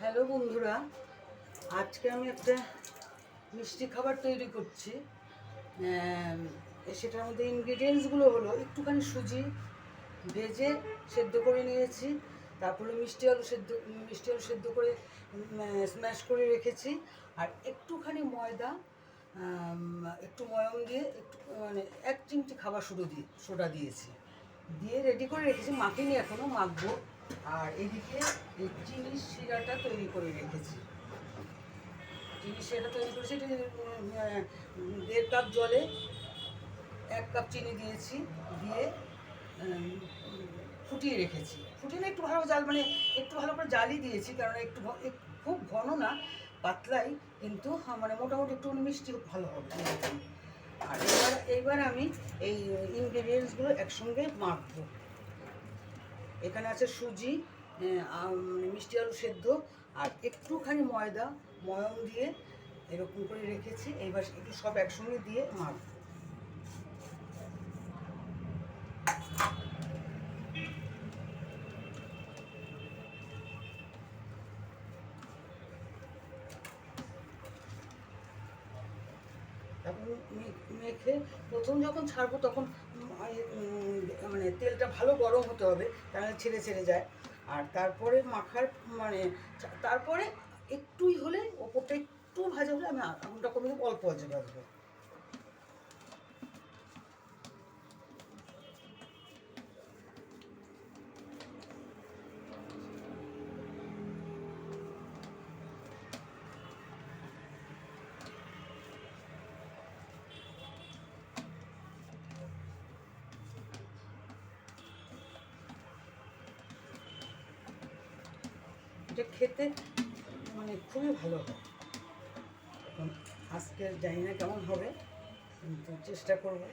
Hello বন্ধুরা, আজকে আমি একটা মিষ্টি খাবার তৈরি করছি। সেটার মধ্যে ইনগ্রিডিয়েন্টসগুলো হলো একটুখানি সুজি ভেজে সেদ্ধ করে নিয়েছি, তারপরে মিষ্টি আলু সেদ্ধ করে স্ম্যাশ করে রেখেছি, আর একটুখানি ময়দা, একটু ময়ম দিয়ে একটু মানে 1 চিমটি খাবার সোডা দিয়েছি, দিয়ে রেডি করে রেখেছি। মাখিনি, এখনও মাখবো। আর এদিকে এই চিনির শিরাটা তৈরি করে রেখেছি। চিনির শিরাটা তৈরি করেছি, এটা 1.5 কাপ জলে 1 কাপ চিনি দিয়েছি, দিয়ে ফুটিয়ে রেখেছি। ফুটিয়ে একটু ভালো জাল, মানে একটু ভালো করে জালই দিয়েছি, কারণ খুব ঘন না, পাতলাই, কিন্তু মানে মোটামুটি একটু মিষ্টি ভালো হবে। আর এইবার আমি এই ইনগ্রিডিয়েন্টসগুলো একসঙ্গে মাখবো। এখানে আছে সুজি, মিষ্টি আলু সেদ্ধ, আর একটুখানি ময়ম দিয়ে এরকম করে রেখেছি। এইবার একটু সব একসঙ্গে দিয়ে মাখবো। তখন মেখে প্রথম যখন ছাড়বো তখন মানে তেলটা ভালো গরম হতে হবে, তাহলে ছেড়ে ছেড়ে যায়। আর তারপরে মানে তারপরে একটুই হলে, ওপরটা একটু ভাজা হলে আমি আগুনটা কমে দেবো, অল্প আঁচে ভাজবো। এটা খেতে মানে খুবই ভালো হয়। এখন আজকে জানি না কেমন হবে, কিন্তু চেষ্টা করবো।